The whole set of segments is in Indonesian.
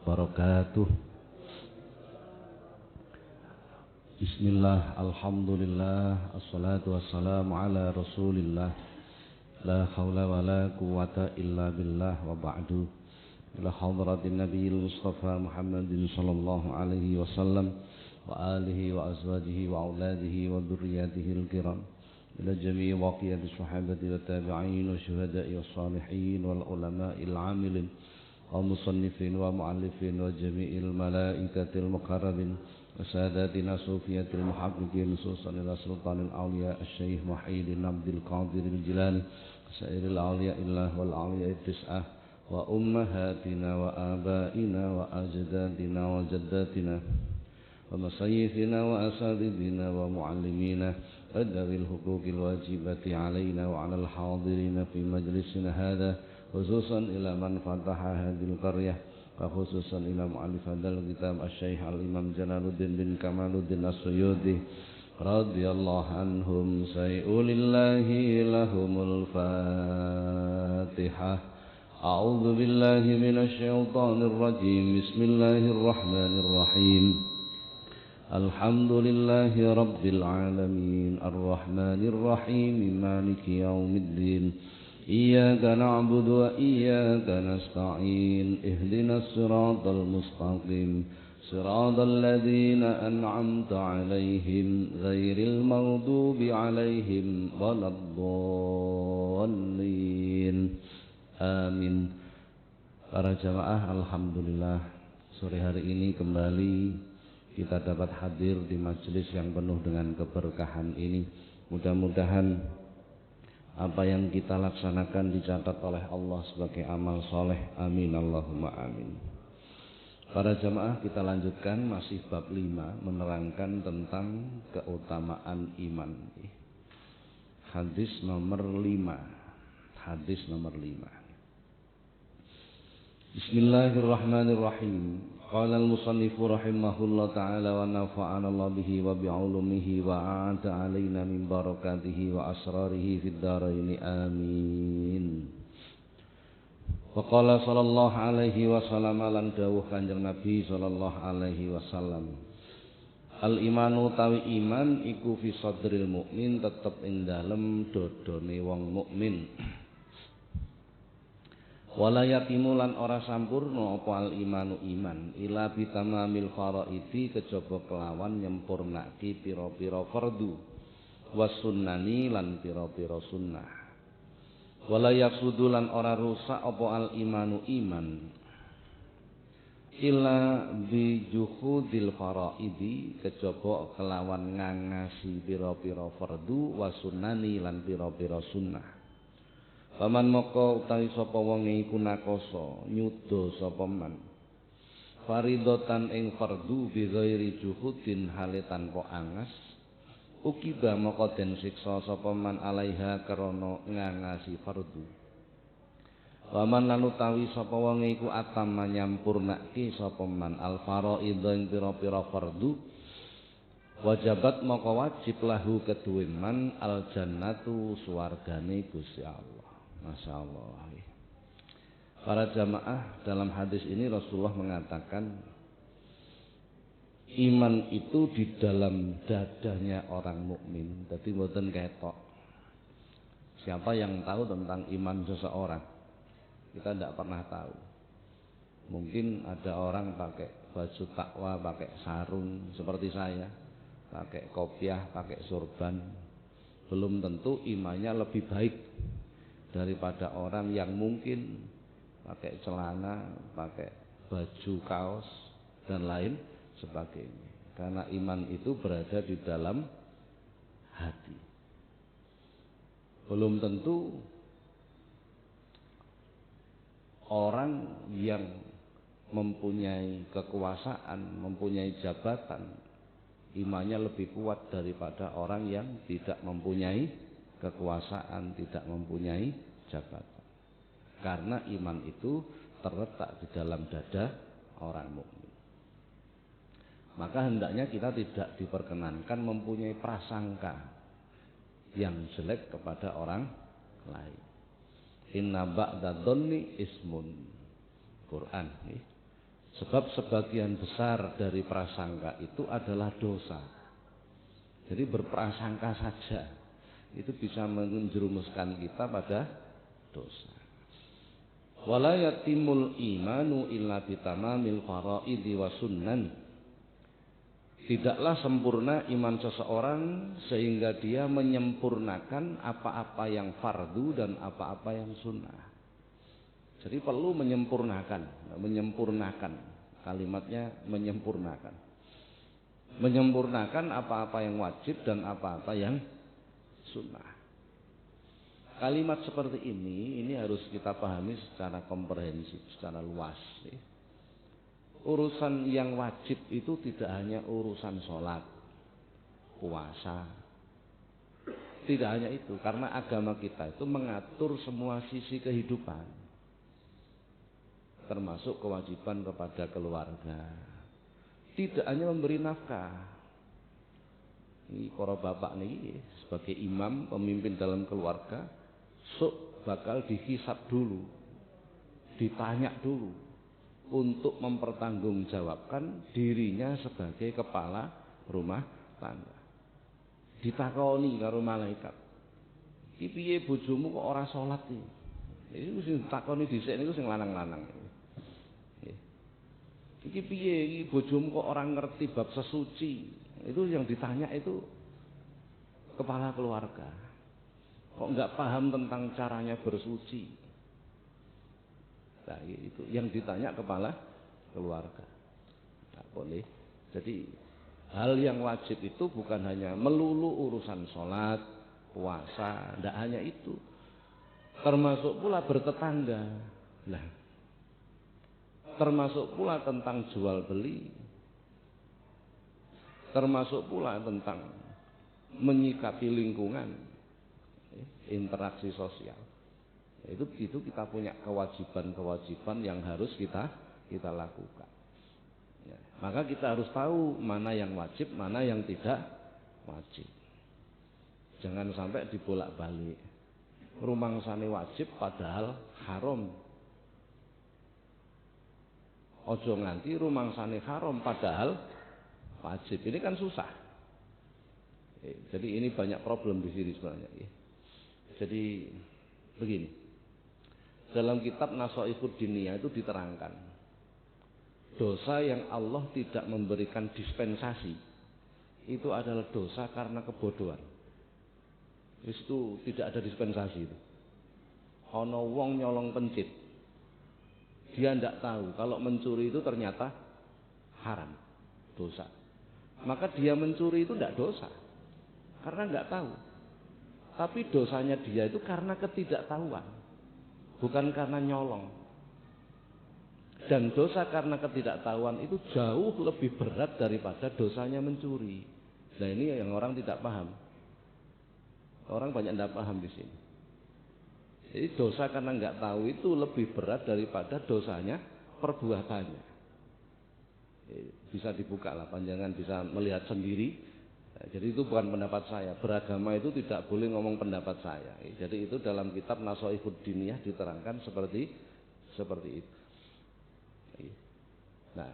wabarakatuh. Bismillah, alhamdulillah, assalatu wassalamu ala rasulillah. La hawla wa la quwata illa billah wa ba'du. Ila hadratin nabiyil mustafa Muhammadin sallallahu alaihi wasallam wa alihi wa azwajihi wa auladihi wa dhurriyyatihi al-kiram. Ila jami'i waqiyati sahabati wa tabi'in wa syuhada'i wa salihin wal ulama'il amilin wa musannifin wa mu'allifin wa jami'il malaikatil muqarrabin wa sadatina sufiyatil muhaqqiqin khususan ila sultanil awliya asy-syaikh Muhyiddin Abdul Qadir al-Jilani sairil awliya illah wal awliya tis'ah wa ummahatina wa abaina wa ajdadina wa jaddatina wa masayyifina wa asatidina wa muallimina ذوي الحقوق الواجبة علينا وعلى الحاضرين في مجلسنا هذا خصوصا إلى من فتح هذه القرية وخصوصا إلى مؤلف هذا الكتاب الشيخ الإمام جلال الدين بن كمال الدين السيوطي رضي الله عنهم سيقول الله لهم الفاتحة. أعوذ بالله من الشيطان الرجيم. بسم الله الرحمن الرحيم. الحمد لله رب العالمين الرحمن الرحيم مالك يوم الدين إياك نعبد وإياك نستعين اهدنا الصراط المستقيم صراط الذين أنعمت عليهم غير المغضوب عليهم ولا الضالين آمين. Para jamaah, alhamdulillah sore hari ini kembali kita dapat hadir di majelis yang penuh dengan keberkahan ini. Mudah-mudahan apa yang kita laksanakan dicatat oleh Allah sebagai amal soleh. Amin Allahumma amin. Para jamaah, kita lanjutkan masih bab 5 menerangkan tentang keutamaan iman. Hadis nomor 5. Hadis nomor 5. Bismillahirrahmanirrahim. Qala al-musannifu rahimahullah ta'ala wa nafa'ana Allah bihi wa bi'ulumihi wa a'ata alaina min barakatihi wa asrarihi fid dharaini amin. Wa qala sallallahu alaihi wasallam lan dawuh Kanjeng Nabi sallallahu alaihi wasallam, al-imanu tawi iman iku fi sadril mukmin, tetep ing dalem dodone wong mukmin. Wala yatimu lan ora sampurna apa al imanu iman ila bitamamil faraidi kejaba kelawan nyempurnake pira-pira fardu wasunnani lan pira-pira sunnah. Wala yasudu lan ora rusak apa al imanu iman illa bi juhudil faraidi kejaba kelawan ngangasi pira-pira fardu wasunnani lan pira-pira sunnah. Paman moko utawi sapa wong iku nakoso nyuda sapa man faridatan ing fardu bi ghairi juhudin hale tanpa angas ukiba moko den siksa sapa man alaiha krana ngangasi fardu. Paman lan utawi sapa wong iku atam nyampurnake sapa man al faraidha ing pira-pira fardu wajabat moko wajib lahu keduwe man al jannatu swargane Gusti Allah. Masya Allah. Para jamaah, dalam hadis ini Rasulullah mengatakan iman itu di dalam dadanya orang mukmin. Jadi mboten ketok. Siapa yang tahu tentang iman seseorang? Kita tidak pernah tahu. Mungkin ada orang pakai baju takwa, pakai sarung seperti saya, pakai kopiah, pakai sorban. Belum tentu imannya lebih baik daripada orang yang mungkin pakai celana, pakai baju kaos dan lain sebagainya. Karena iman itu berada di dalam hati. Belum tentu orang yang mempunyai kekuasaan, mempunyai jabatan, imannya lebih kuat daripada orang yang tidak mempunyai kekuasaan, tidak mempunyai jabatan. Karena iman itu terletak di dalam dada orang mukmin. Maka hendaknya kita tidak diperkenankan mempunyai prasangka yang jelek kepada orang lain. Inna ba'da dhanni ismun. Quran. Sebab sebagian besar dari prasangka itu adalah dosa. Jadi berprasangka saja itu bisa menjerumuskan kita pada dosa. Wala yatimul imanu illa bitamamil faraidi wa sunnan. Tidaklah sempurna iman seseorang sehingga dia menyempurnakan apa-apa yang fardu dan apa-apa yang sunnah. Jadi perlu menyempurnakan kalimatnya menyempurnakan. Menyempurnakan apa-apa yang wajib dan apa-apa yang sunnah. Kalimat seperti ini harus kita pahami secara komprehensif, secara luas. Urusan yang wajib itu tidak hanya urusan sholat, puasa. Tidak hanya itu, karena agama kita itu mengatur semua sisi kehidupan. Termasuk kewajiban kepada keluarga. Tidak hanya memberi nafkah. Ini para bapak nih sebagai imam, pemimpin dalam keluarga, bakal dihisab dulu, ditanya dulu untuk mempertanggungjawabkan dirinya sebagai kepala rumah tangga. Ditakoni karo malaikat. Iki piye bojomu kok ora salat iki? Iku sing ditakoni dhisik niku sing lanang-lanang. Iki piye iki bojomu kok ora ngerti bab sesuci? Itu yang ditanya itu kepala keluarga. Kok enggak paham tentang caranya bersuci? Nah, itu yang ditanya kepala keluarga. Nah, boleh. Jadi hal yang wajib itu bukan hanya melulu urusan sholat, puasa, tidak hanya itu. Termasuk pula bertetangga. Nah, termasuk pula tentang jual beli. Termasuk pula tentang menyikapi lingkungan, interaksi sosial. Itu kita punya kewajiban-kewajiban yang harus kita lakukan. Ya, maka kita harus tahu mana yang wajib, mana yang tidak wajib. Jangan sampai dibolak-balik. Rumangsane wajib padahal haram. Ojo nganti rumangsane haram padahal wajib. Ini kan susah. Jadi ini banyak problem di sini sebenarnya. Jadi begini. Dalam kitab Nashaikhud Diniyah itu diterangkan dosa yang Allah tidak memberikan dispensasi itu adalah dosa karena kebodohan. Itu tidak ada dispensasi itu. Ana wong nyolong pencit. Dia tidak tahu kalau mencuri itu ternyata haram, dosa. Maka dia mencuri itu tidak dosa karena tidak tahu. Tapi dosanya dia itu karena ketidaktahuan, bukan karena nyolong. Dan dosa karena ketidaktahuan itu jauh lebih berat daripada dosanya mencuri. Nah, ini yang orang tidak paham. Orang banyak tidak paham di sini. Jadi dosa karena nggak tahu itu lebih berat daripada dosanya perbuatannya. Bisa dibuka lah, panjangan bisa melihat sendiri. Jadi itu bukan pendapat saya. Beragama itu tidak boleh ngomong pendapat saya. Jadi itu dalam kitab Nashaikhud Diniyah diterangkan seperti itu. Nah,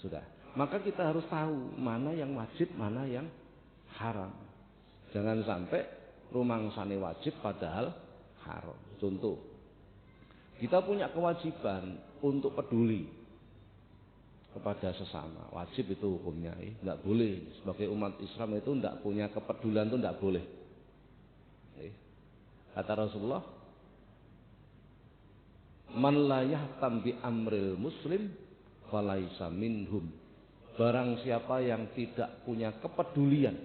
sudah. Maka kita harus tahu mana yang wajib, mana yang haram. Jangan sampai rumangsane wajib padahal haram. Contoh, kita punya kewajiban untuk peduli kepada sesama. Wajib itu hukumnya. Tidak boleh. Sebagai umat Islam itu tidak punya kepedulian itu tidak boleh. Kata Rasulullah, man la yahtam bi amril muslim falaisa minhum. Barang siapa yang tidak punya kepedulian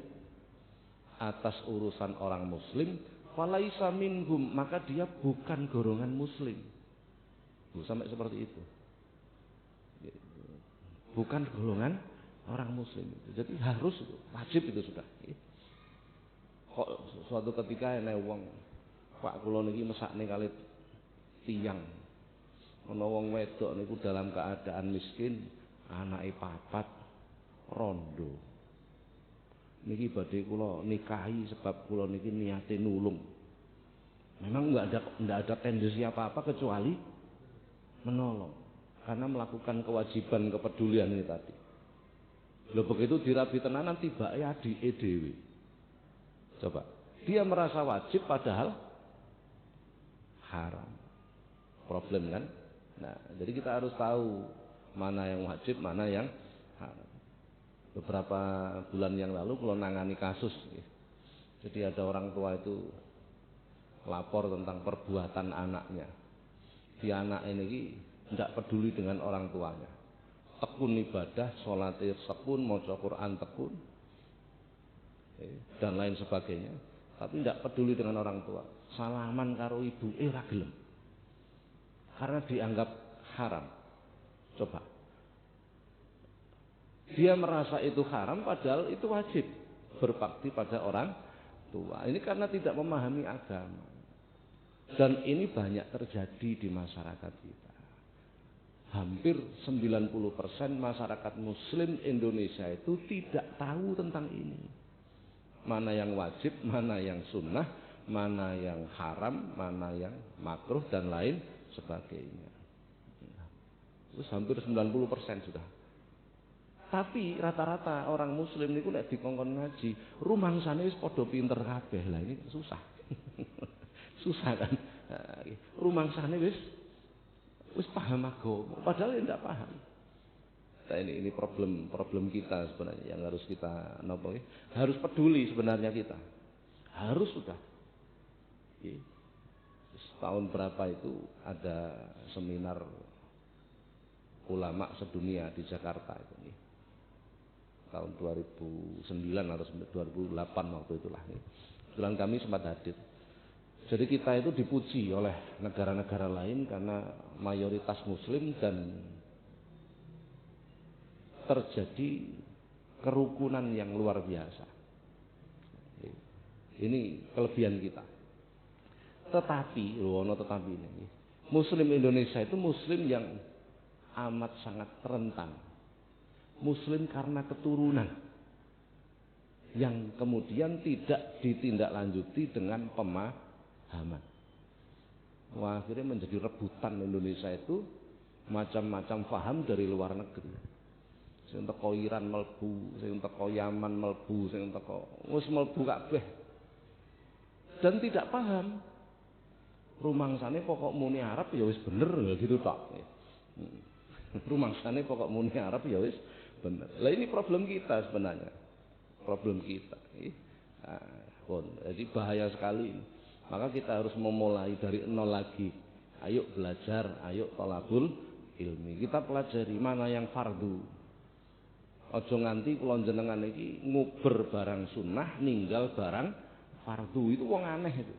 atas urusan orang muslim, falaisa minhum, maka dia bukan golongan muslim. Sampai seperti itu. Bukan golongan orang muslim. Jadi harus, wajib itu sudah. Kok suatu ketika ana wong, Pak kula niki mesakne kali tiyang. Ana wong wedok niku dalam keadaan miskin, anake 4, rondo. Niki badhe kula nikahi sebab kula niki niate nulung. Memang enggak ada tendensi apa-apa kecuali menolong. karena melakukan kewajiban kepedulian ini tadi. Loh begitu dirabi tenanan tiba ya di EDW. Coba, dia merasa wajib padahal haram. Problem kan? Nah, jadi kita harus tahu mana yang wajib, mana yang haram. Beberapa bulan yang lalu kalau nangani kasus, jadi ada orang tua itu lapor tentang perbuatan anaknya. Si anak ini tidak peduli dengan orang tuanya. Tekun ibadah, sholat tekun, maca Quran tekun, dan lain sebagainya. Tapi tidak peduli dengan orang tua. Salaman karo ibu, ra gelem. Karena dianggap haram. Coba. Dia merasa itu haram padahal itu wajib. Berbakti pada orang tua. Ini karena tidak memahami agama. Dan ini banyak terjadi di masyarakat kita. Hampir 90% masyarakat muslim Indonesia itu tidak tahu tentang ini. Mana yang wajib, mana yang sunnah, mana yang haram, mana yang makruh dan lain sebagainya. Terus hampir 90% sudah. Tapi rata-rata orang muslim niku nek dikongkon ngaji, rumangsane wis padha pinter kabeh. Lah ini susah. Susah kan? Rumangsane wis paham agama, padahal ya tidak paham. Nah, ini problem kita sebenarnya yang harus kita harus peduli sebenarnya kita. Harus sudah. Tahun berapa itu ada seminar ulama sedunia di Jakarta itu. Tahun 2009 atau 2008 waktu itulah. Kebetulan kami sempat hadir. Jadi kita itu dipuji oleh negara-negara lain karena mayoritas muslim dan terjadi kerukunan yang luar biasa. Ini kelebihan kita. Tetapi, tetapi ini, muslim Indonesia itu muslim yang amat sangat rentan. Muslim karena keturunan yang kemudian tidak ditindaklanjuti dengan pemahaman. Wah, akhirnya menjadi rebutan Indonesia itu macam-macam paham dari luar negeri. Sing teko Iran mlebu, sing teko Yaman mlebu, sing teko wis mlebu kabeh. Dan tidak paham. Rumangsane pokok muni Arab ya wis bener gitu tok. Rumangsane pokok muni Arab ya wis bener. Lah ini problem kita sebenarnya. Problem kita. Jadi bahaya sekali ini. Maka kita harus memulai dari nol lagi. Ayo belajar, ayo thalabul ilmi. Kita pelajari mana yang fardu. Aja nganti kula jenengan iki nguber barang sunnah, ninggal barang fardu. Itu wong aneh itu.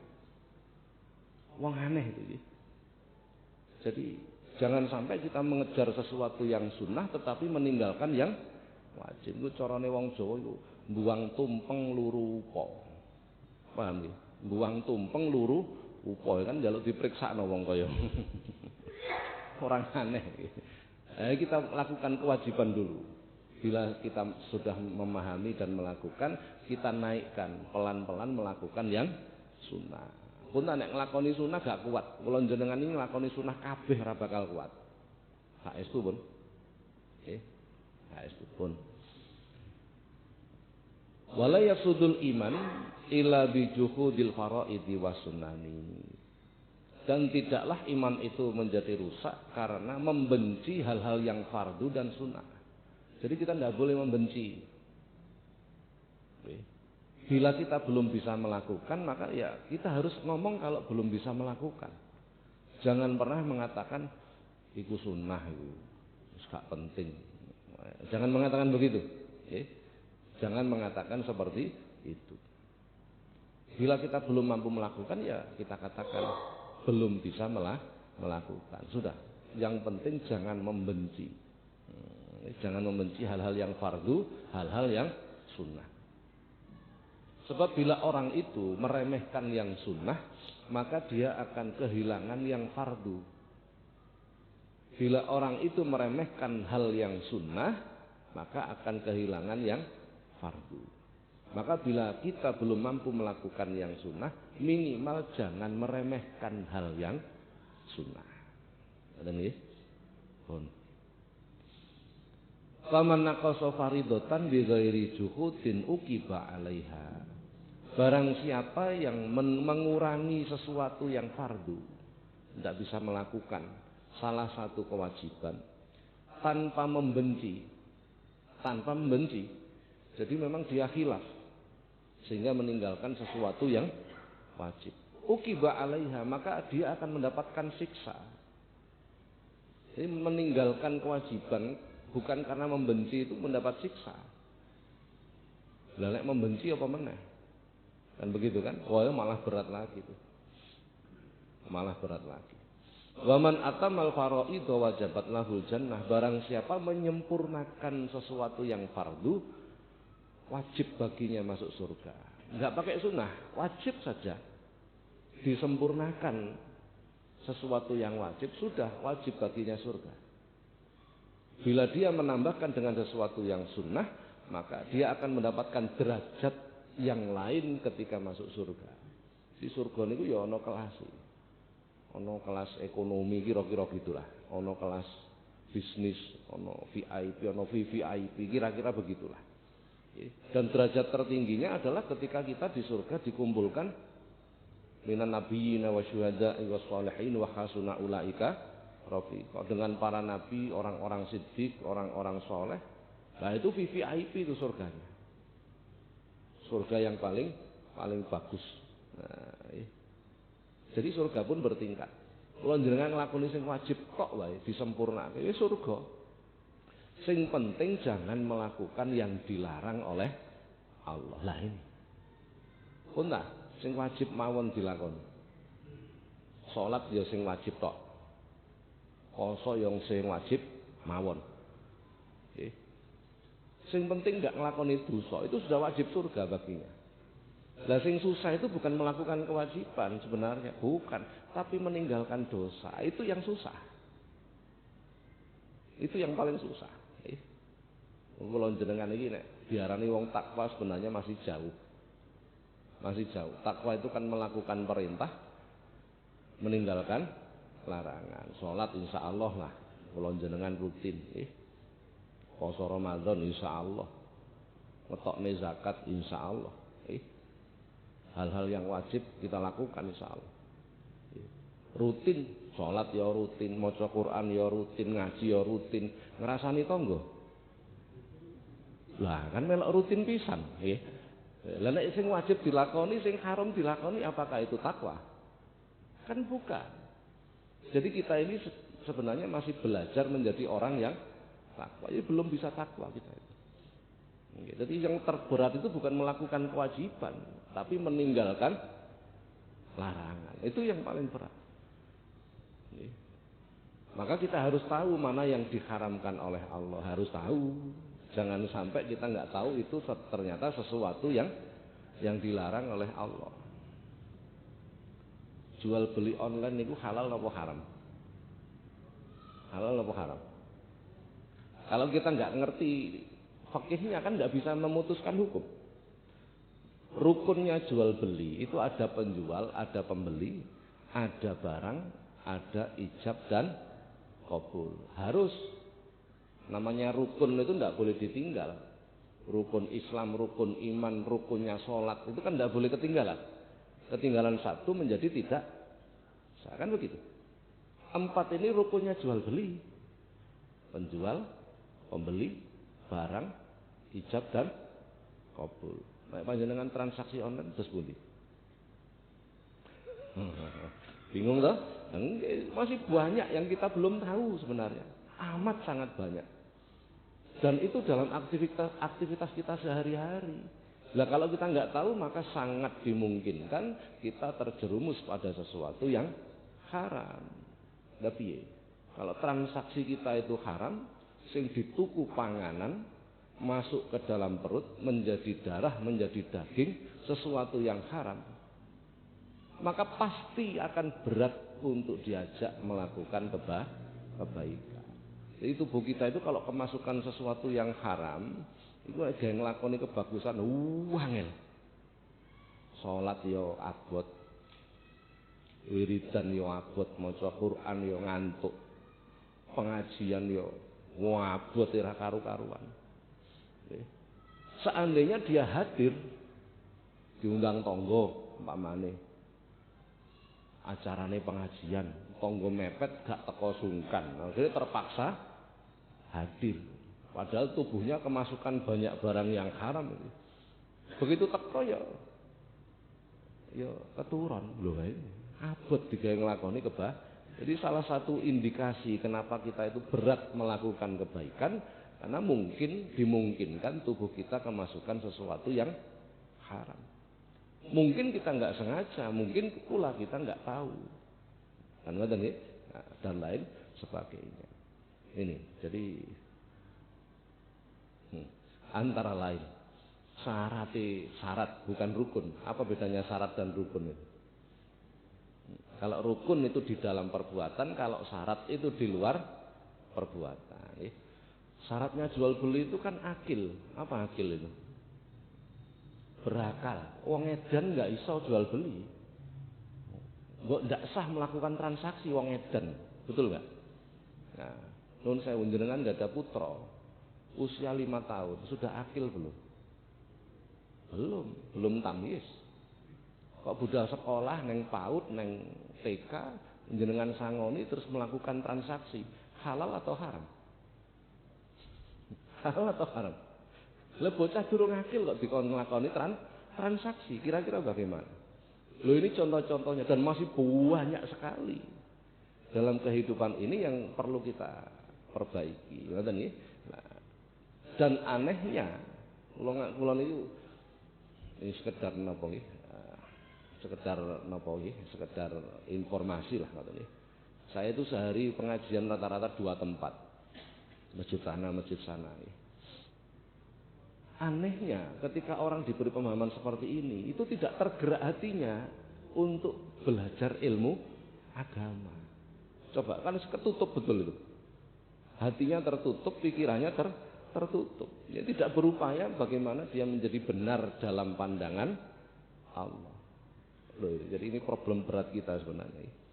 Wong aneh itu. Jadi jangan sampai kita mengejar sesuatu yang sunnah tetapi meninggalkan yang wajib. Itu carane wong Jawa itu mbuang tumpeng luru upa. Paham nggih? Mbuang tumpeng luru upa kan njaluk dipriksakno wong kaya. Orang aneh. Kita lakukan kewajiban dulu. Bila kita sudah memahami dan melakukan, kita naikkan pelan-pelan melakukan yang sunnah. Pun nek nglakoni sunnah gak kuat. Kula jenengan ini nglakoni sunnah kabeh ora bakal kuat. Saestu pun. Nggih. Saestu pun. Wala yasudul iman illa bi juhudil faraidi wasunani. Dan tidaklah iman itu menjadi rusak karena membenci hal-hal yang fardu dan sunnah. Jadi kita tidak boleh membenci. Bila kita belum bisa melakukan, maka ya kita harus ngomong kalau belum bisa melakukan. Jangan pernah mengatakan itu sunnah itu gak penting. Jangan mengatakan begitu. Jangan mengatakan seperti itu. Bila kita belum mampu melakukan, ya kita katakan belum bisa melakukan. Sudah. Yang penting jangan membenci. Jangan membenci hal-hal yang fardu, hal-hal yang sunnah. Sebab bila orang itu meremehkan yang sunnah, maka dia akan kehilangan yang fardu. Bila orang itu meremehkan hal yang sunnah, maka akan kehilangan yang fardu. Maka bila kita belum mampu melakukan yang sunnah, minimal jangan meremehkan hal yang sunnah. Ada nih? lakon. Faman naqasa faridatan bi ghairi juhudin uqiba 'alaiha. Barang siapa yang mengurangi sesuatu yang fardu, tidak bisa melakukan salah satu kewajiban tanpa membenci, jadi memang dia khilaf sehingga meninggalkan sesuatu yang wajib. Uqiba 'alaiha, maka dia akan mendapatkan siksa. Jadi meninggalkan kewajiban bukan karena membenci itu mendapat siksa. Lah nek membenci apa meneh? Kan begitu kan? Wah, malah berat lagi itu. Malah berat lagi. Wa man atamal faraid wajabat lahul jannah. Barang siapa menyempurnakan sesuatu yang fardu, wajib baginya masuk surga. Enggak pakai sunnah, wajib saja. Disempurnakan sesuatu yang wajib, sudah wajib baginya surga. Bila dia menambahkan dengan sesuatu yang sunnah, maka dia akan mendapatkan derajat yang lain ketika masuk surga. Di surga niku ya ana kelas. Ana kelas ekonomi kira-kira gitulah. Ana kelas bisnis, ana VIP, ana VVIP, kira-kira begitulah. Dan derajat tertingginya adalah ketika kita di surga dikumpulkan minan nabiyyin wa syuhada'i was shalihin wa hasuna ulaika rafiqa, dengan para nabi, orang-orang siddiq, orang-orang soleh. Nah itu VVIP itu surganya. Surga yang paling bagus. Nah, jadi surga pun bertingkat. Kalau jenengan nglakoni sing wajib kok wae disempurnakake ya surga. Sing penting jangan melakukan yang dilarang oleh Allah. Lah ini. Punah sing wajib mawon dilakoni. Salat ya sing wajib tok. Poso yang sing wajib mawon. Nggih. Sing penting enggak nglakoni dosa, itu sudah wajib surga baginya. Lah sing susah itu bukan melakukan kewajiban sebenarnya, bukan, tapi meninggalkan dosa. Itu yang susah. Itu yang paling susah. Kula jenengan iki nek diarani wong takwa sebenarnya masih jauh. Masih jauh. Takwa itu kan melakukan perintah, meninggalkan larangan. Salat insyaallah lah kula jenengan rutin, Puasa Ramadan insyaallah. Ngetokne zakat insyaallah. Hal-hal yang wajib kita lakukan insyaallah. Rutin, salat ya rutin, maca Quran ya rutin, ngaji ya rutin, ngrasani tangga. Lah kan melok rutin pisan, nggih. Lah nek sing wajib dilakoni, sing haram dilakoni, apakah itu takwa? Kan bukan. Jadi kita ini sebenarnya masih belajar menjadi orang yang takwa. Ini belum bisa takwa kita itu. Jadi yang terberat itu bukan melakukan kewajiban, tapi meninggalkan larangan. Itu yang paling berat. Maka kita harus tahu mana yang diharamkan oleh Allah, harus tahu. Jangan sampai kita nggak tahu itu ternyata sesuatu yang dilarang oleh Allah. Jual beli online itu halal apa haram? Halal apa haram? Kalau kita nggak ngerti fikihnya kan nggak bisa memutuskan hukum. Rukunnya jual beli itu ada penjual, ada pembeli, ada barang, ada ijab dan qabul. Harus. Namanya rukun itu tidak boleh ditinggal. Rukun Islam, rukun iman, rukunnya sholat itu kan tidak boleh ketinggalan. Ketinggalan satu menjadi tidak sah, kan begitu. 4 ini rukunnya jual beli. Penjual, pembeli, barang, ijab dan qabul. Nek panjenengan transaksi online terus pundi? Bingung toh? Masih banyak yang kita belum tahu sebenarnya. Amat sangat banyak. Dan itu dalam aktivitas kita sehari-hari. Nah kalau kita nggak tahu maka sangat dimungkinkan kita terjerumus pada sesuatu yang haram. Tapi kalau transaksi kita itu haram, sing dituku panganan masuk ke dalam perut menjadi darah, menjadi daging, sesuatu yang haram, maka pasti akan berat untuk diajak melakukan kebaikan. Jadi tubuh kita itu kalau kemasukan sesuatu yang haram, itu ada yang ngelakoni kebagusan, angel. Salat yo abot, wiridan yo abot, maca Quran yo ngantuk. pengajian yo ngabot ora karu-karuan. Seandainya dia hadir diundang tonggo umpamane acarane pengajian, tonggo mepet gak teko sungkan, akhirnya terpaksa hadir. Padahal tubuhnya kemasukan banyak barang yang haram. Begitu teko ya keturun lho kae. Abot digawe nglakoni Jadi salah satu indikasi kenapa kita itu berat melakukan kebaikan karena dimungkinkan tubuh kita kemasukan sesuatu yang haram. Mungkin kita nggak sengaja, mungkin pula kita nggak tahu, dan lain sebagainya. Ini jadi antara lain syarat bukan rukun. Apa bedanya syarat dan rukun itu? Kalau rukun itu di dalam perbuatan, kalau syarat itu di luar perbuatan. Syaratnya jual beli itu kan akil. Apa akil itu? Berakal. Wong edan nggak iso jual beli. Mbok ndak sah melakukan transaksi wong edan, betul nggak? Nah, nun saya jenengan nggak ada putra, usia 5 tahun, sudah akil belum? Belum tamyiz. Kok budal sekolah neng PAUD, neng TK, jenengan sangoni terus melakukan transaksi, halal atau haram? Halal atau haram? Lah bocah durung akil kok dikon nglakoni transaksi, kira-kira bagaimana? Loh ini contoh-contohnya dan masih banyak sekali dalam kehidupan ini yang perlu kita perbaiki. Ngoten nggih. Nah, dan anehnya kula niku ini sekedar napa nggih? Sekedar informasi lah ngoten nggih. Saya itu sehari pengajian rata-rata 2 tempat. Masjid sana. Anehnya ketika orang diberi pemahaman seperti ini, itu tidak tergerak hatinya untuk belajar ilmu agama. Coba kan ketutup betul itu. Hatinya tertutup, pikirannya tertutup. Dia tidak berupaya bagaimana dia menjadi benar dalam pandangan Allah. Loh, jadi ini problem berat kita sebenarnya.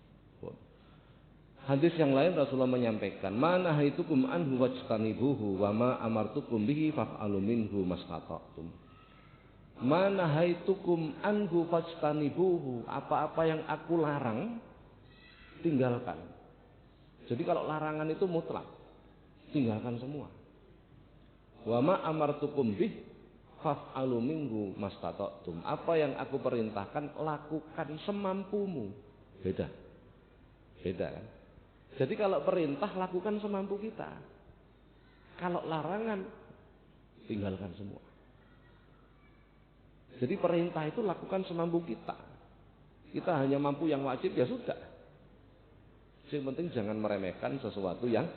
Hadis yang lain Rasulullah menyampaikan, "Mana haitukum anhu wajtanibuhu wa ma amartukum bihi faf'alu minhu mastata'tum." Mana haitukum anhu wajtanibuhu, apa-apa yang aku larang tinggalkan. Jadi kalau larangan itu mutlak, tinggalkan semua. Wa ma amartukum bihi faf'alu minhu mastata'tum. Apa yang aku perintahkan lakukan semampumu. Beda kan? Jadi kalau perintah lakukan semampu kita. Kalau larangan tinggalkan semua. Jadi perintah itu lakukan semampu kita. Kita hanya mampu yang wajib ya sudah. Yang penting jangan meremehkan sesuatu yang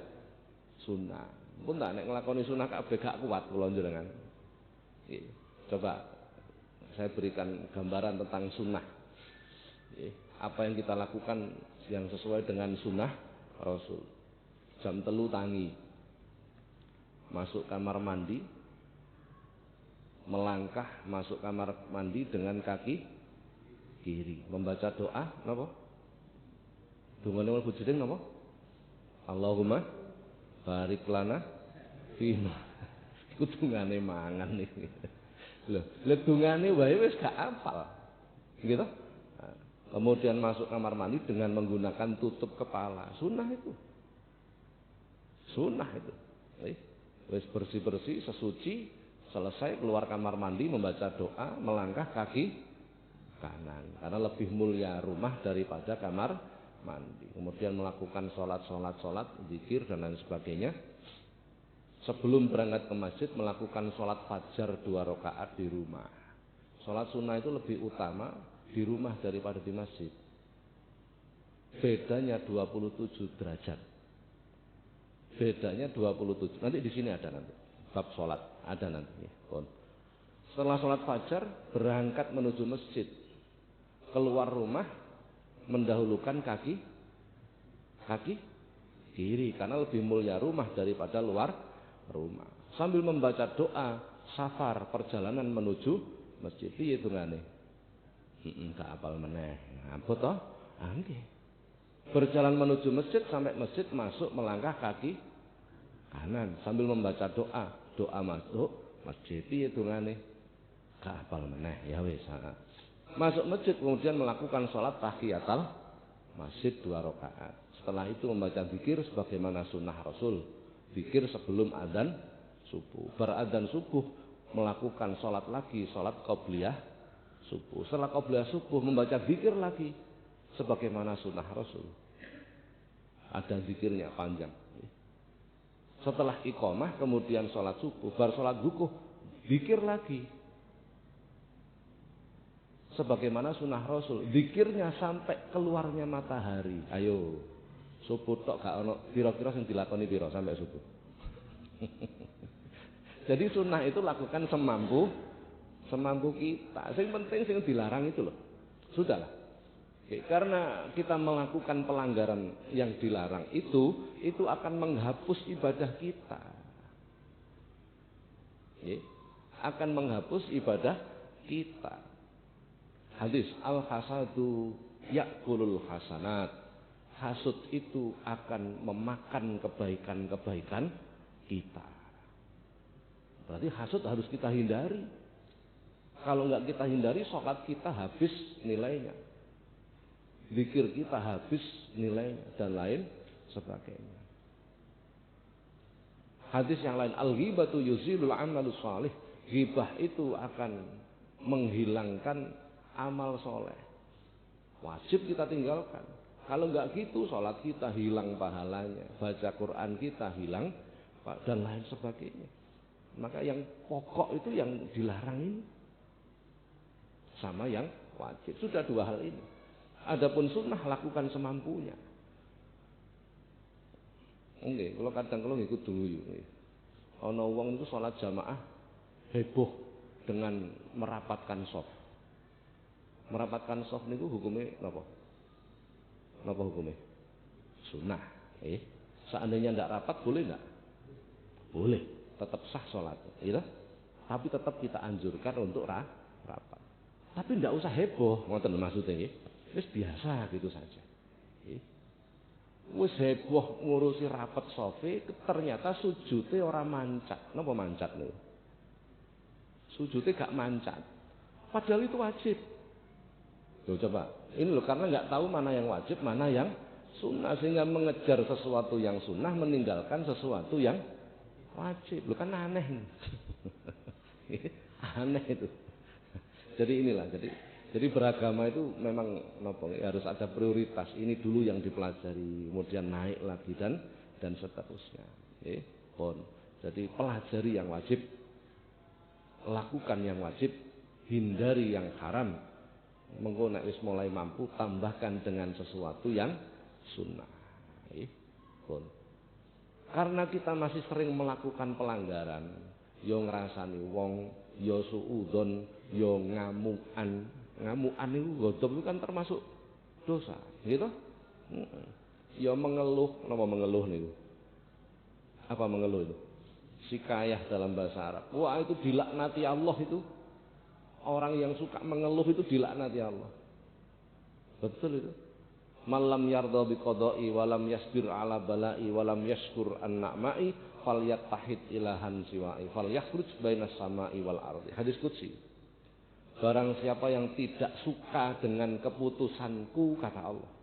sunnah. Pun tak nek nglakoni sunnah kabeh gak kuat kula njenengan. Coba saya berikan gambaran tentang sunnah. Apa yang kita lakukan yang sesuai dengan sunnah Rasul. Jam 3 tangi, masuk kamar mandi, melangkah masuk kamar mandi dengan kaki kiri, membaca doa, napa? Dungane mlebu jeding napa? Allahumma barik lana fima. Iku dungane mangan iki. Lho, dungane wae wis gak hafal. Gitu? Kemudian masuk kamar mandi dengan menggunakan tutup kepala. Sunnah itu. Wis bersih-bersih, sesuci, selesai keluar kamar mandi membaca doa, melangkah kaki kanan. Karena lebih mulia rumah daripada kamar mandi. Kemudian melakukan sholat, zikir dan lain sebagainya. Sebelum berangkat ke masjid melakukan sholat fajar 2 rakaat di rumah. Sholat sunnah itu lebih utama di rumah daripada di masjid. Bedanya 27 derajat. Bedanya 27. Nanti di sini ada nanti. Bab sholat ada nanti. Setelah sholat fajar berangkat menuju masjid. Keluar rumah mendahulukan kaki kiri karena lebih mulia rumah daripada luar rumah. Sambil membaca doa safar perjalanan menuju masjid. Piye hitungane? Gak apal meneh. Apa toh? Nggih. Berjalan menuju masjid, sampai masjid masuk melangkah kaki kanan sambil membaca doa. Doa masuk masjid piye dongane? Gak hafal meneh ya wis. Masuk masjid kemudian melakukan sholat tahiyatul masjid 2 rakaat. Setelah itu membaca zikir sebagaimana sunnah Rasul. Zikir sebelum adzan subuh. Beradzan subuh melakukan sholat lagi, sholat qobliyah subuh. Setelah qobliyah subuh membaca zikir lagi sebagaimana sunnah Rasul. Ada zikirnya panjang. Setelah iqamah kemudian sholat subuh. Bar sholat subuh zikir lagi sebagaimana sunnah Rasul. Zikirnya sampai keluarnya matahari. Ayo, subuh tok gak ono kira-kira sing dilakoni pira sampai subuh. Jadi sunnah itu lakukan semampu kita. Yang penting sing dilarang itu loh. Sudahlah. Oke, karena kita melakukan pelanggaran yang dilarang itu akan menghapus ibadah kita. Oke, akan menghapus ibadah kita. Hadis al-hasadu yakulul hasanat. Hasud itu akan memakan kebaikan-kebaikan kita. Berarti hasud harus kita hindari. Kalau nggak kita hindari, sholat kita habis nilainya, zikir kita habis nilainya, dan lain sebagainya. Hadis yang lain, al-ghibatu yuzilul amalus salih. Ghibah itu akan menghilangkan amal soleh. Wajib kita tinggalkan. Kalau nggak gitu, sholat kita hilang pahalanya, baca Quran kita hilang, dan lain sebagainya. Maka yang pokok itu yang dilarang ini sama yang wajib. Sudah 2 hal ini. Adapun sunnah lakukan semampunya. Oke, kalau kadang kalau ngikut dulu yuk. Ana wong itu sholat jamaah heboh dengan merapatkan shaf. Merapatkan shaf niku hukumnya napa? Napa hukumnya? Sunnah. Seandainya ndak rapat boleh ndak? Boleh, tetap sah sholatnya, gitu. Tapi tetap kita anjurkan untuk rapat. Tapi ndak usah heboh, ngoten maksudnya nggih. Wis biasa gitu saja. Wis heboh ngurusi rapat sofe, ternyata sujute ora mancat. Napa mancat niku? Sujute gak mancat. Padahal itu wajib. Loh, coba, ini loh, karena nggak tahu mana yang wajib, mana yang sunnah, sehingga mengejar sesuatu yang sunnah, meninggalkan sesuatu yang wajib. Loh, kan aneh nih. Aneh itu. Jadi inilah, jadi beragama itu memang harus ada prioritas. Ini dulu yang dipelajari, kemudian naik lagi dan seterusnya. Jadi pelajari yang wajib, lakukan yang wajib, hindari yang haram. Mengko nek wis mulai mampu, tambahkan dengan sesuatu yang sunnah. Karena kita masih sering melakukan pelanggaran, yo ngrasani wong, yo suudzon, yo ngamukan. Ngamukan itu ghadab itu kan termasuk dosa, gitu. Yo mengeluh, napa mengeluh niku? Apa mengeluh itu? Sikayah dalam bahasa Arab. Wah, itu dilaknati Allah itu. Orang yang suka mengeluh itu dilaknati Allah. Betul itu. Malam yardha biqada'i walam yasbir ala bala'i walam yashkur an-na'ma'i falyattahid ilahan siwa'i falyakhruj bainas sama'i wal ardi. Hadis qudsi. Barang siapa yang tidak suka dengan keputusanku, kata Allah,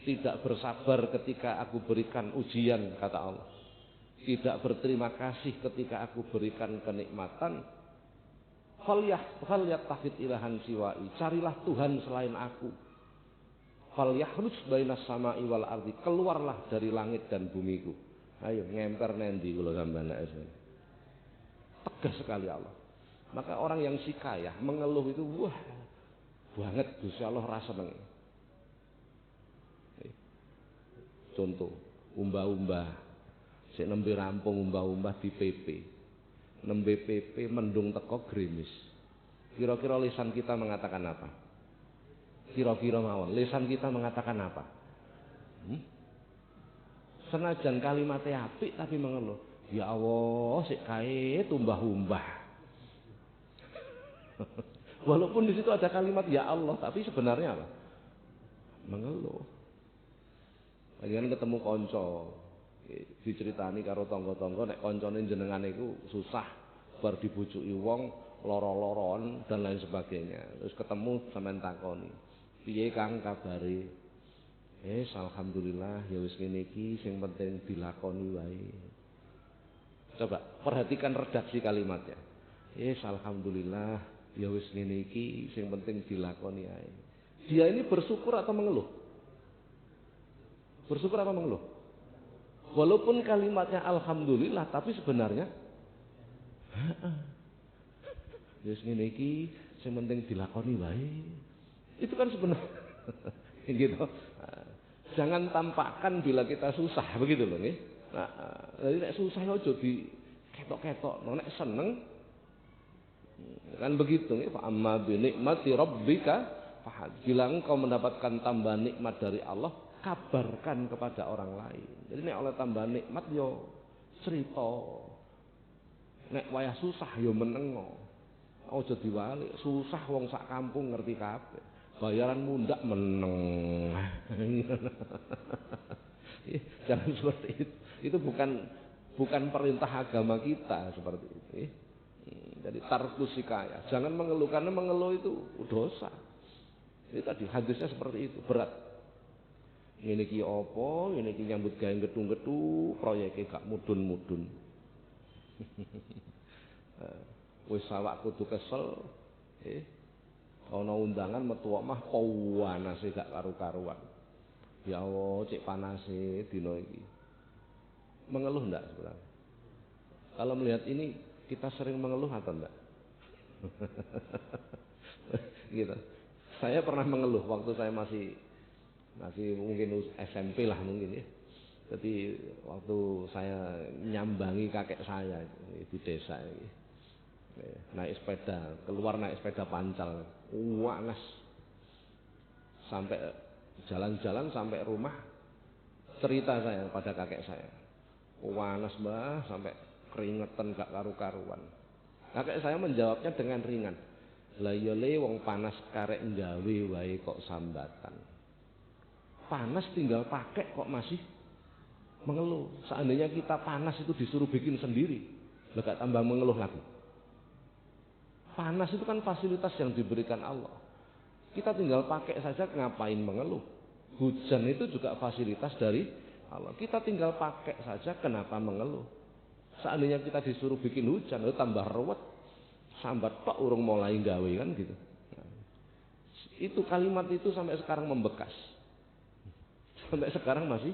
tidak bersabar ketika aku berikan ujian, kata Allah, tidak berterima kasih ketika aku berikan kenikmatan, falyattahid ilahan siwa'i, carilah Tuhan selain aku. Falyakhruj bainas sama'i wal ardi, keluarlah dari langit dan bumiku. Ayo ngemper nendi kula sampeyan. Tegas sekali Allah. Maka orang yang sikayah mengeluh itu wah banget, Gusti Allah rasa seneng. Contoh, umbah-umbah sik nembe rampung umbah-umbah di PP. Nembe PP mendung teko gerimis. Kira-kira lisan kita mengatakan apa? Kira-kira mawon, lisan kita mengatakan apa? Senajan kalimatnya apik tapi mengeluh. Ya Allah, sik kae tumbah-umbah. Walaupun di situ ada kalimat ya Allah, tapi sebenarnya apa? Mengeluh. Panjenengan ketemu kanca, diceritani karo tangga-tangga nek kancane jenengan iku susah bar dibujuki wong lara-laron dan lain sebagainya. Terus ketemu sampean takoni, "Piye Kang kabare?" Alhamdulillah ya wis ngene iki sing penting dilakoni wae. Coba perhatikan redaksi kalimatnya. Alhamdulillah ya wis ngene iki sing penting dilakoni wae. Dia ini bersyukur atau mengeluh? Bersyukur apa mengeluh? Walaupun kalimatnya alhamdulillah, tapi sebenarnya ya ngene iki sing penting dilakoni wae. Itu kan sebenarnya gitu. Jangan tampakkan bila kita susah, begitu loh nggih. Nah, jadi nek susah aja di ketok-ketok, nek seneng kan begitu nggih. Fa amma bi nikmati rabbika fahad. Bila engkau mendapatkan tambahan nikmat dari Allah, kabarkan kepada orang lain. Jadi nek oleh tambahan nikmat yo cerita. Nek wayah susah yo menengo. Aja diwalik, susah wong sak kampung ngerti kabeh. Bayaran mundak meneng. Jangan seperti itu. Itu bukan perintah agama kita seperti itu. Jadi tarkus sikaya. Jangan mengeluh karena mengeluh itu dosa. Itu tadi hadisnya seperti itu, berat. Ngene iki apa? Ngene iki nyambut gawe gedung-gedung, proyeke gak mudun-mudun. Wis awak kudu kesel. Ana undangan metu omah panase gak karu-karuan. Ya Allah, cek panase dina iki. Mengeluh ndak sebenarnya? Kalau melihat ini kita sering mengeluh atau enggak? Gitu. Saya pernah mengeluh waktu saya masih mungkin SMP lah mungkin ya. Jadi waktu saya nyambangi kakek saya di desa ini, naik sepeda, keluar naik sepeda pancal, panas. Sampai jalan-jalan sampai rumah, cerita saya pada kakek saya, panas mbah, sampai keringetan gak karu-karuan. Kakek saya menjawabnya dengan ringan, lah iya le wong panas karek gawe wae kok sambatan. Panas tinggal pakai kok masih mengeluh. Seandainya kita panas itu disuruh bikin sendiri, gak tambah mengeluh lagi. Panas itu kan fasilitas yang diberikan Allah. Kita tinggal pakai saja, ngapain mengeluh? Hujan itu juga fasilitas dari Allah. Kita tinggal pakai saja, kenapa mengeluh? Seandainya kita disuruh bikin hujan, itu tambah ruwet. Sambat tok urung mulai gawe kan gitu. Nah, itu kalimat itu sampai sekarang membekas. Sampai sekarang masih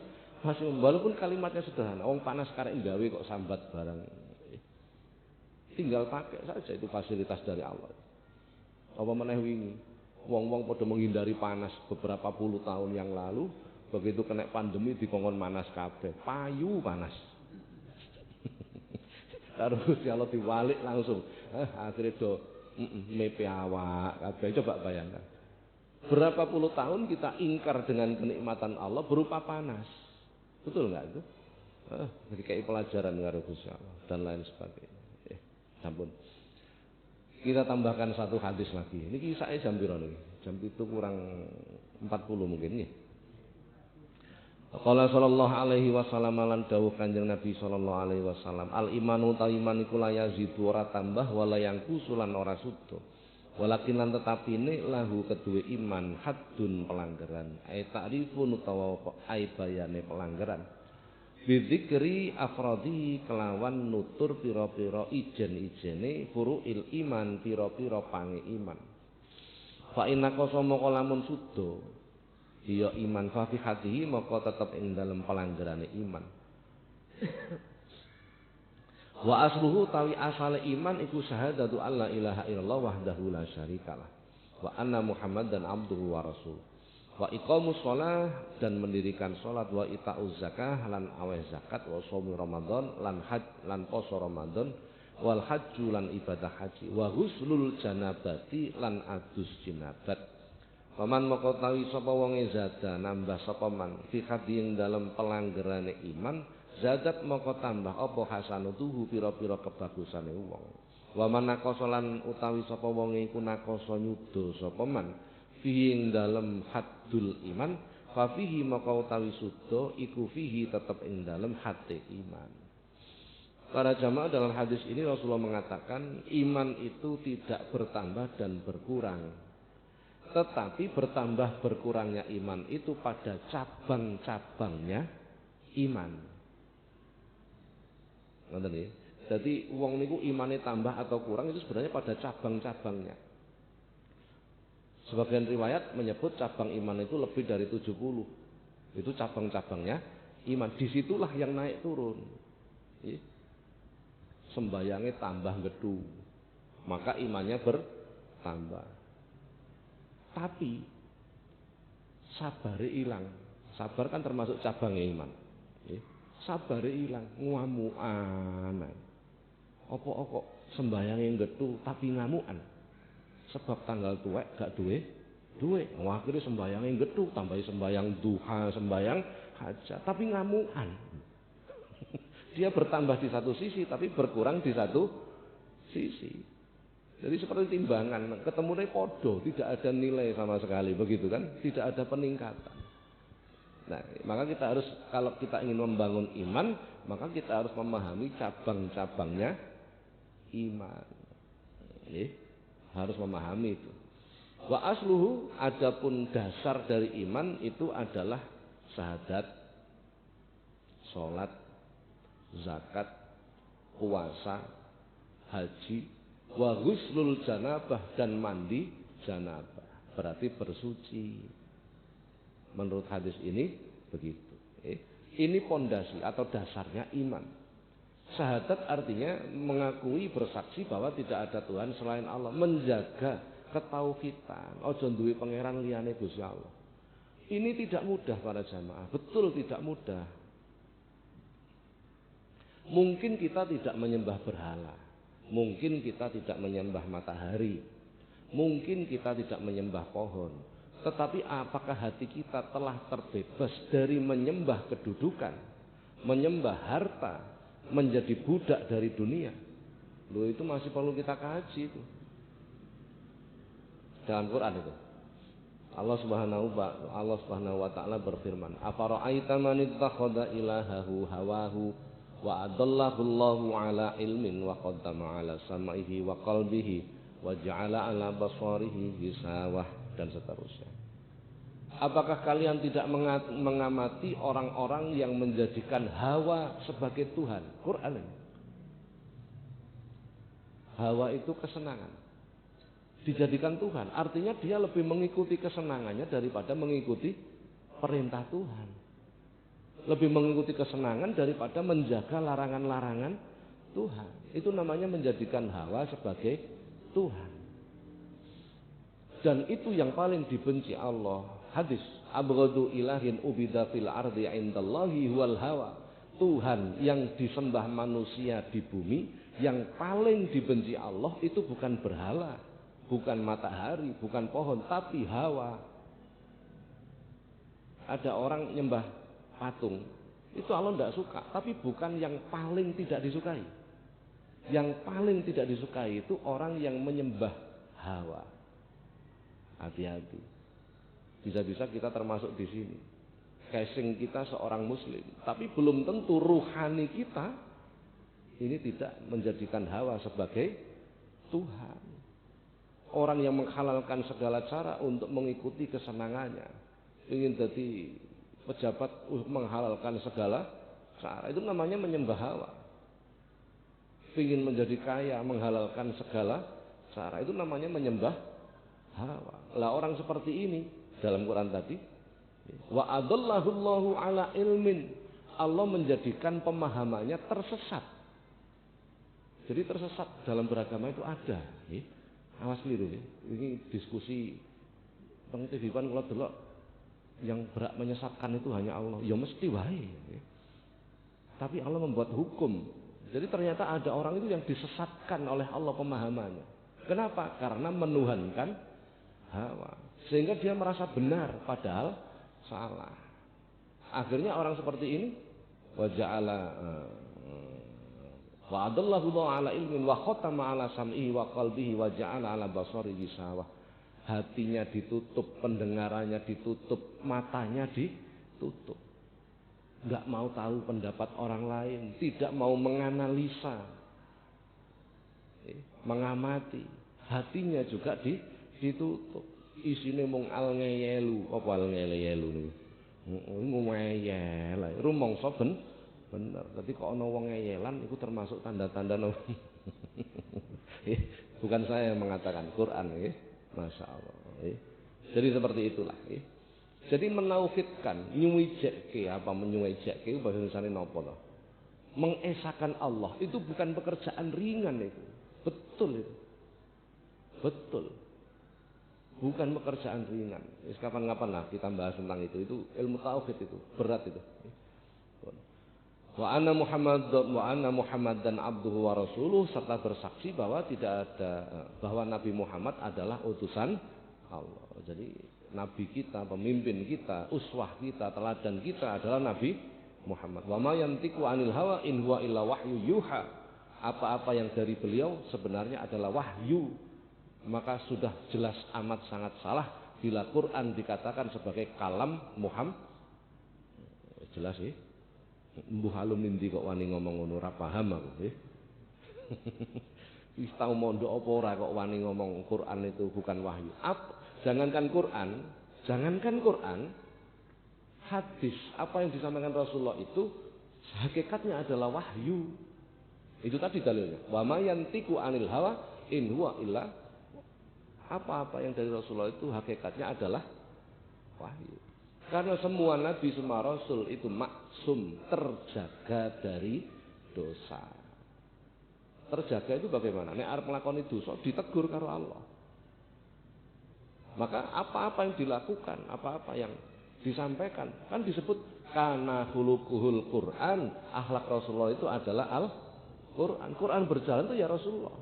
walaupun kalimatnya sederhana. Wong panas karek gawe kok sambat barang. Tinggal pakai saja, itu fasilitas dari Allah. Apa meneh wingi wong-wong padha menghindari panas beberapa puluh tahun yang lalu, begitu kena pandemi dikongkon panas kabeh, payu panas. Karo Gusti Allah diwalik langsung. Akhirnya do mepe awak kabeh. Coba bayangkan. Berapa puluh tahun kita ingkar dengan kenikmatan Allah berupa panas. Betul enggak itu? Jadi kayak pelajaran karo Gusti Allah dan lain sebagainya. Sampun. Kita tambahkan satu hadis lagi. Ini kisahnya jam piro niki? Jam itu kurang 40 mungkin nggih. Qala sallallahu alaihi wasallam lan dawuh Kanjeng Nabi sallallahu alaihi wasallam, al imanu ta iman iku la yazidu ora tambah wala yang kusulan ora sudo. Walakin lan tetapine lahu kedue iman haddun pelanggaran. Ai ta'rifun utawa ai bayane pelanggaran. Bidzikri afradi kelawan nutur pira-pira ijen-ijene furu'il iman pira-pira pange iman. Fa innaka samaka lamun sudo ya iman fa fi hatihi maka tetep ing dalem pelanggarane iman. Wa asluhu tawi asale iman iku syahadatu alla ilaha illallah wahdahu la syarikalah wa anna muhammadan abduhu wa rasul. Wa iqamus shalah dan mendirikan salat, wa itauz zakah lan aweh zakat, wa shaum ramadan lan haj lan poso ramadan, wal hajju lan ibadah haji, wa huslul janabati lan adus jinabat. Paman moko tawi sapa wonge zada nambah sapa man fi hading dalam pelanggarane iman, zadat moko tambah apa hasanutuhu pira-pira kebagusane wong. Wa man naqasalan utawi sapa wonge iku naqasa nyuda sapa man fi ing dalem haddul iman, fa fihi maka utawi sudo iku fihi tetep ing dalem hati iman. Para jamaah, dalam hadis ini Rasulullah mengatakan iman itu tidak bertambah dan berkurang, tetapi bertambah berkurangnya iman itu pada cabang-cabangnya iman. Ngoten nggih. Jadi wong niku imane tambah atau kurang itu sebenarnya pada cabang-cabangnya. Sebagian riwayat menyebut cabang iman itu lebih dari 70. Itu cabang-cabangnya iman. Disitulah yang naik turun. Sembayangnya tambah gedu, maka imannya bertambah. Tapi sabare ilang. Sabar kan termasuk cabangnya iman. Sabare ilang, ngamukan. Apa sembayangnya gedu tapi ngamukan. Sebab tanggal tuwek gak duwe. Akhirnya sembayangnya gedu, tambah sembayang duha, sembayang hajat, tapi ngamukan. Dia bertambah di satu sisi tapi berkurang di satu sisi. Jadi seperti timbangan, ketemunya podo, tidak ada nilai sama sekali, begitu kan? Tidak ada peningkatan. Nah, maka kita harus, kalau kita ingin membangun iman, maka kita harus memahami cabang-cabangnya iman. Harus memahami itu. Wa asluhu, adapun dasar dari iman itu adalah syahadat, sholat, zakat, puasa, haji, wa ghuslul janabah, dan mandi janabah. Berarti bersuci. Menurut hadis ini begitu. Ini pondasi atau dasarnya iman. Syahadat artinya mengakui, bersaksi bahwa tidak ada Tuhan selain Allah, menjaga ketauhidan, ojo duwe pangeran liyane Gusti Allah. Ini tidak mudah para jamaah, betul tidak mudah. Mungkin kita tidak menyembah berhala, mungkin kita tidak menyembah matahari, mungkin kita tidak menyembah pohon. Tetapi apakah hati kita telah terbebas dari menyembah kedudukan, menyembah harta, menjadi budak dari dunia? Loh, itu masih perlu kita kaji itu. Dalam Quran itu Allah Subhanahu wa taala berfirman, "Afara'aita man ittakhadha ilahahu hawahu wa adallahu Allahu ala ilmin wa qaddama ala sam'ihi wa qalbihi wa ja'ala ala basarihi gisawah," dan seterusnya. Apakah kalian tidak mengamati orang-orang yang menjadikan hawa sebagai Tuhan? Quran. Hawa itu kesenangan, dijadikan Tuhan. Artinya dia lebih mengikuti kesenangannya daripada mengikuti perintah Tuhan. Lebih mengikuti kesenangan daripada menjaga larangan-larangan Tuhan. Itu namanya menjadikan hawa sebagai Tuhan. Dan itu yang paling dibenci Allah. Hadis, abghadu ilahin ubida fil ardi indallahi huwal hawa. Tuhan yang disembah manusia di bumi, yang paling dibenci Allah itu bukan berhala, bukan matahari, bukan pohon, tapi hawa. Ada orang nyembah patung, itu Allah tidak suka, tapi bukan yang paling tidak disukai. Yang paling tidak disukai itu orang yang menyembah hawa. Hati-hati. Bisa-bisa kita termasuk di sini. Casing kita seorang muslim, tapi belum tentu ruhani kita ini tidak menjadikan hawa sebagai Tuhan. Orang yang menghalalkan segala cara untuk mengikuti kesenangannya, ingin jadi pejabat, menghalalkan segala cara, itu namanya menyembah hawa. Ingin menjadi kaya, menghalalkan segala cara, itu namanya menyembah hawa. Lah orang seperti ini dalam Quran tadi, wa adallahu Allahu ala ilmin, Allah menjadikan pemahamannya tersesat. Jadi tersesat dalam beragama itu ada. Awas keliru. Ini diskusi teng TV kan kalau delok yang berak menyesatkan itu hanya Allah. Ya mesti wae. Tapi Allah membuat hukum. Jadi ternyata ada orang itu yang disesatkan oleh Allah pemahamannya. Kenapa? Karena menuhankan hawa. Sehingga dia merasa benar padahal salah. Akhirnya orang seperti ini wa adallahu ala ilmin wa khatama ala sam'ihi wa qalbihi wa ja'ala ala basarihi gisawah. hatinya ditutup, pendengarannya ditutup, matanya ditutup. Nggak mau tahu pendapat orang lain, tidak mau menganalisa, mengamati. Hatinya juga ditutup. Isine mung al ngeyelu, apa al ngeyelu niku? Ngeyel, rumangsa bener. Dadi kok ana wong ngeyelan iku termasuk tanda-tanda bukan saya yang mengatakan, Quran nggih. Masyaallah. Jadi seperti itulah. Jadi menauhidkan, nyuwijake apa menyuwijake bahasa Indonesia napa to? Mengesahkan Allah itu bukan pekerjaan ringan itu. Betul itu. Betul. Bukan pekerjaan ringan. Kapan-kapan lah kita bahas tentang itu. Itu ilmu tauhid itu, berat itu. Wa anna Muhammadan abduhu wa rasuluh, serta bersaksi bahwa bahwa Nabi Muhammad adalah utusan Allah. Jadi nabi kita, pemimpin kita, uswah kita, teladan kita adalah Nabi Muhammad. Wa ma yantiqu 'anil hawa in huwa illa wahyu yuha. Apa-apa yang dari beliau sebenarnya adalah wahyu. Maka sudah jelas amat sangat salah bila Quran dikatakan sebagai kalam Muhammad. Jelas sih. Mbuh alum nindi kok wani ngomong ngono, ora paham aku nggih. Wis tau mondok apa ora kok wani ngomong Quran itu bukan wahyu. Jangankan Quran, hadis apa yang disampaikan Rasulullah itu hakikatnya adalah wahyu. Itu tadi dalilnya. Wa ma yantiqu 'anil hawa in huwa illa, apa-apa yang dari Rasulullah itu hakikatnya adalah wahyu. Karena semua nabi, semua rasul itu maksum, terjaga dari dosa. Terjaga itu bagaimana? Nek arep nglakoni dosa ditegur karo Allah. Maka apa-apa yang dilakukan, apa-apa yang disampaikan, kan disebut kana khuluquhul Quran, akhlak Rasulullah itu adalah Al-Quran. Quran berjalan itu ya Rasulullah.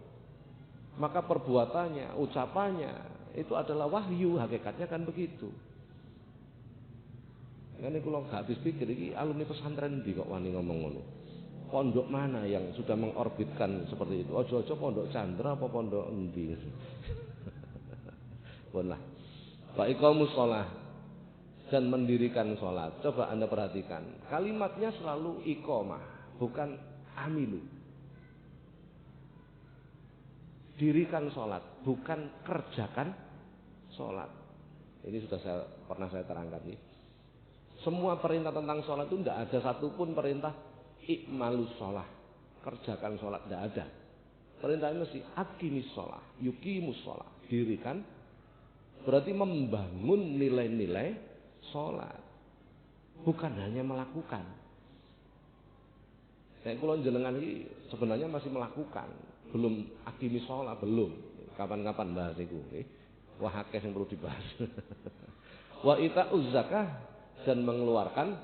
Maka perbuatannya, ucapannya itu adalah wahyu, hakikatnya kan begitu. Kan kula gak habis pikir iki alumni pesantren ndi kok wani ngomong ngono. Pondok mana yang sudah mengorbitkan seperti itu? Ojo-ojo pondok Chandra apa pondok endi. Pun lah. Wa iqamus shalah dan mendirikan salat. Coba Anda perhatikan, kalimatnya selalu iqamah, bukan amilu. Dirikan salat, bukan kerjakan salat. Ini sudah pernah saya terangkan nih. Semua perintah tentang sholat itu tidak ada satupun perintah ikmalus sholat, kerjakan sholat, tidak ada. Perintahnya mesti aqimis sholat, yuqimus sholat, dirikan, berarti membangun nilai-nilai sholat, bukan hanya melakukan. Kayak kalau jenengan ini sebenarnya masih melakukan, belum aqimis sholat, belum. Kapan-kapan bahas itu, wah akeh yang perlu dibahas. Wa ita'uz zakah, dan mengeluarkan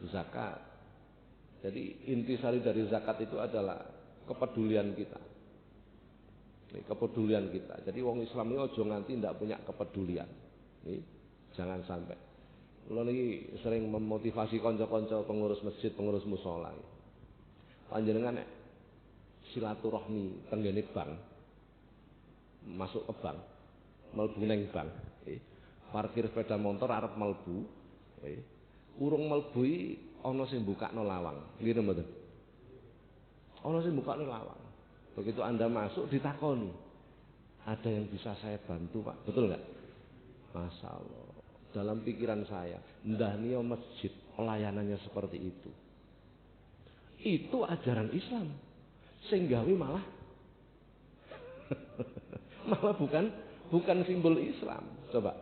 zakat. Jadi intisari dari zakat itu adalah kepedulian kita. Kepedulian kita. Jadi wong Islam ini ojo nganti ndak punya kepedulian. Jangan sampai. Kula niki sering memotivasi kanca-kanca pengurus masjid, pengurus musala. Panjenengan nek silaturahmi tenggene bank, masuk ke bank, mlebu ning bank, parkir sepeda motor arep mlebu. Urung mlebu ana sing mbukakno lawang. Nggih mboten? Ana sing mbukakno lawang. Begitu Anda masuk ditakoni, "Ada yang bisa saya bantu, Pak?" Betul enggak? Masyaallah. Dalam pikiran saya, ndah niyo masjid pelayanannya seperti itu. Itu ajaran Islam. Sing gawe malah bukan simbol Islam. Coba.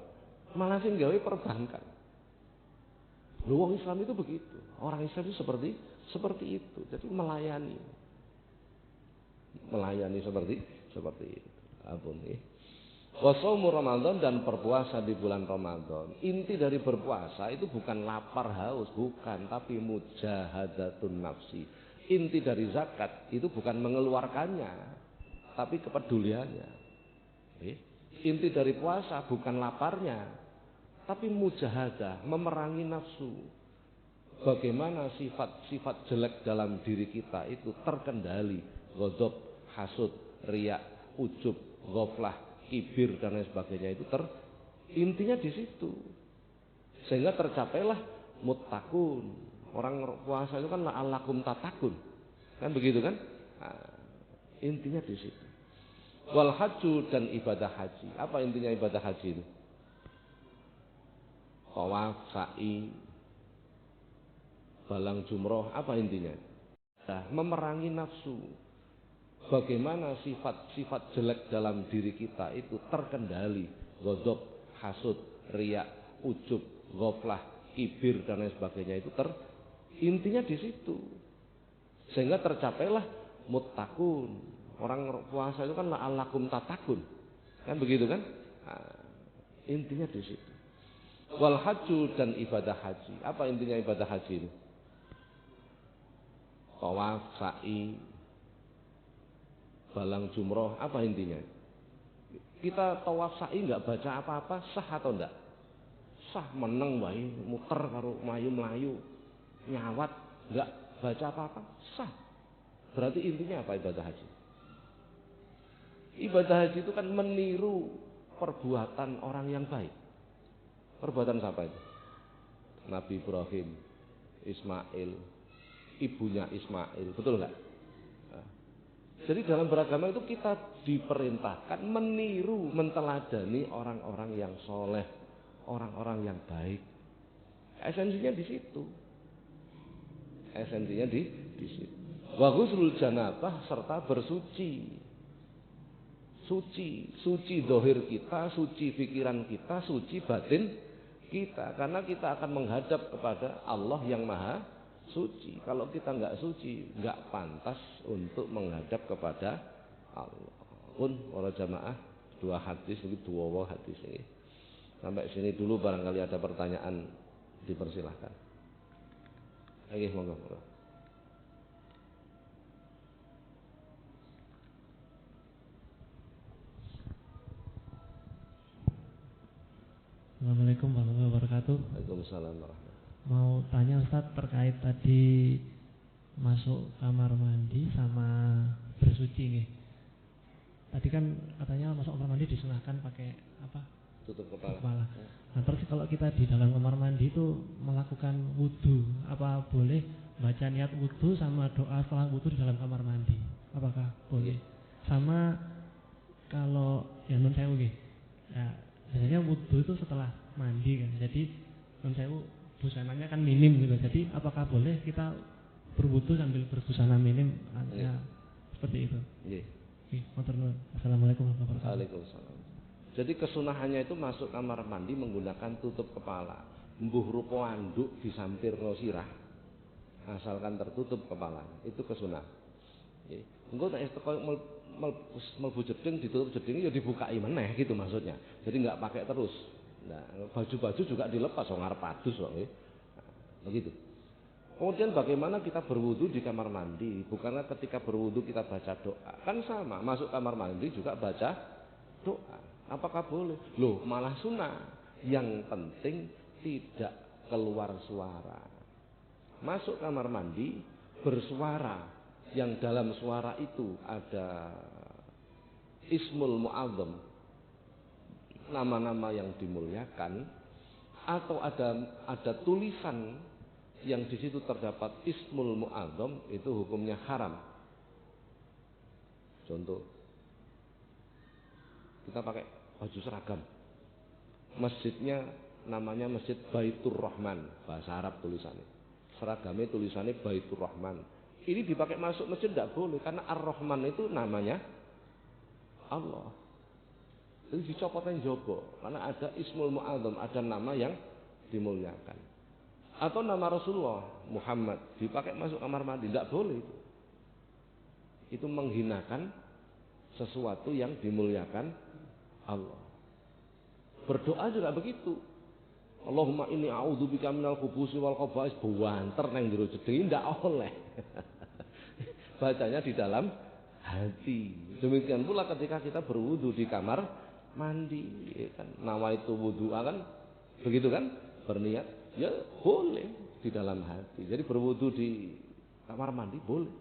Malah sing gawe perbankan. Wong Islam itu begitu. Orang Islam itu seperti itu. Jadi melayani seperti itu. Ampun nih. Wa shaumu Ramadan, dan berpuasa di bulan Ramadan. Inti dari berpuasa itu bukan lapar haus, bukan, tapi mujahadatun nafsi. Inti dari zakat itu bukan mengeluarkannya, tapi kepeduliannya. Inti dari puasa bukan laparnya, tapi mujahadah, memerangi nafsu. Bagaimana sifat-sifat jelek dalam diri kita itu terkendali. Ghadab, hasud, riya, ujub, ghaflah, kibir dan lain sebagainya itu intinya di situ. Sehingga tercapailah muttaqun. Orang puasa itu kan la'allakum tatakun. Kan begitu kan? Nah, intinya di situ. Wal haju dan ibadah haji. Apa intinya ibadah haji itu? Tawaf, sa'i, balang jumroh, apa intinya? Nah, memerangi nafsu. Bagaimana sifat-sifat jelek dalam diri kita itu terkendali. Ghadab, hasud, riya, ujub, ghaflah, kibir dan lain sebagainya itu intinya di situ. Sehingga tercapailah muttaqun. Orang puasa itu kan la'allakum tatakun. Kan begitu kan? Nah, intinya di situ. Wal haju dan ibadah haji. Apa intinya ibadah haji itu? Tawaf, sa'i, balang jumroh, apa intinya? Kita tawaf sa'i nggak baca apa-apa, sah atau enggak? Sah, meneng wae, muter karo melayu-melayu, nyawat, nggak baca apa-apa, sah. Berarti intinya apa ibadah haji? Ibadah haji itu kan meniru perbuatan orang yang baik. Perbuatan siapa itu? Nabi Ibrahim, Ismail, ibunya Ismail, betul nggak? Nah, jadi dalam beragama itu kita diperintahkan meniru, menteladani orang-orang yang soleh, orang-orang yang baik. Esensinya di situ. Esensinya di situ. Wa ghuslul janabah serta bersuci. Suci dohir kita, suci pikiran kita, suci batin kita. Karena kita akan menghadap kepada Allah yang maha suci. Kalau kita nggak suci, nggak pantas untuk menghadap kepada Allah. Pun para jamaah, dua hadis ini, dua hadis ini. Sampai sini dulu, barangkali ada pertanyaan dipersilahkan. Oke, monggo. Assalamualaikum warahmatullahi wabarakatuh. Waalaikumsalam warahmatullahi. Mau tanya Ustaz terkait tadi masuk kamar mandi sama bersuci nih. Tadi kan katanya masuk kamar mandi disunahkan pakai apa? Tutup kepala. Nah, terus kalau kita di dalam kamar mandi itu melakukan wudu, apa boleh baca niat wudu sama doa setelah wudu di dalam kamar mandi? Apakah boleh? Sama kalau ya nun sewu nggih. Ya, biasanya wudu itu setelah mandi kan. Jadi nun sewu busananya kan minim gitu. Jadi apakah boleh kita berwudu sambil berbusana minim? Ya, seperti itu. Nggih. Assalamualaikum warahmatullahi wabarakatuh. Waalaikumsalam. Jadi kesunahannya itu masuk kamar mandi menggunakan tutup kepala. Mbuh rupa anduk disampir no sirah. Asalkan tertutup kepala. Itu kesunah. Nggih. Engko nek teko melbu jeding ditutup jeding ya dibukai meneh gitu maksudnya. Jadi enggak pakai terus. Nah, baju-baju juga dilepas wong arep adus kok nggih. Nah, begitu. Kemudian bagaimana kita berwudu di kamar mandi? Bukannya ketika berwudu kita baca doa. Kan sama, masuk kamar mandi juga baca doa. Apakah boleh? Loh, malah sunnah. Yang penting tidak keluar suara. Masuk kamar mandi bersuara. Yang dalam suara itu ada ismul mu'azzam, nama-nama yang dimuliakan, atau ada tulisan yang di situ terdapat ismul mu'azzam, itu hukumnya haram. Contoh, kita pakai baju seragam, masjidnya namanya Masjid Baitur Rahman, bahasa Arab tulisannya, seragamnya tulisannya Baitur Rahman. Ini dipakai masuk masjid tidak boleh, karena Ar-Rahman itu namanya Allah. Jadi dicopotnya jogo, karena ada ismul mu'azzam, ada nama yang dimuliakan. Atau nama Rasulullah Muhammad dipakai masuk kamar mandi, tidak boleh itu. Itu menghinakan sesuatu yang dimuliakan Allah. Berdoa juga begitu. Allahumma inni a'udzubika minal khubusi wal khaba'is, buanter nang jero jeding ndak oleh. Bacanya di dalam hati. Demikian pula ketika kita berwudu di kamar mandi, ya kan? Nawaitu wudu'a kan begitu kan? Berniat, ya boleh di dalam hati. Jadi berwudu di kamar mandi boleh.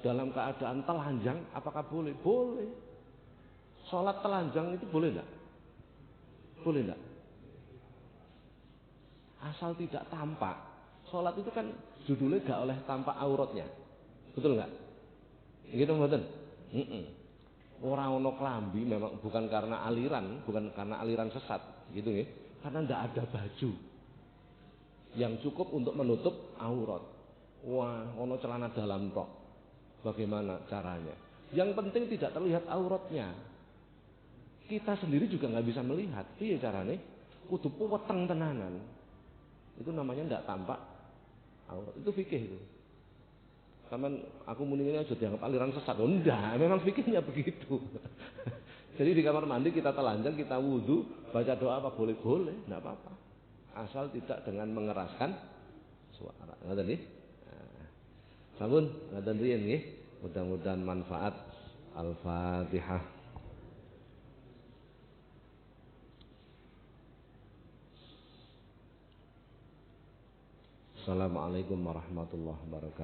Dalam keadaan telanjang apakah boleh? Boleh. Sholat telanjang itu boleh enggak? Boleh enggak? Asal tidak tampak. Sholat itu kan judulnya gak oleh tampak auratnya. Betul enggak? Gitu mboten? Orang ono klambi memang bukan karena aliran sesat, gitu ya. Karena ndak ada baju yang cukup untuk menutup aurat. Wah, ono celana dalam tok. Bagaimana caranya? Yang penting tidak terlihat auratnya. Kita sendiri juga nggak bisa melihat. Piye carane? Kudu weteng tenanan. Itu namanya ndak tampak aurat. Itu fikih itu. Kaman aku muninya aja dianggap aliran sesat. Oh, enggak, memang fikirnya begitu. Jadi di kamar mandi kita telanjang, kita wudu, baca doa apa boleh-boleh, enggak apa-apa. Asal tidak dengan mengeraskan suara. Ngoten nggih. Sampun, ngoten riyen nggih. Mudah-mudahan manfaat. Al-Fatihah. Assalamualaikum warahmatullahi wabarakatuh.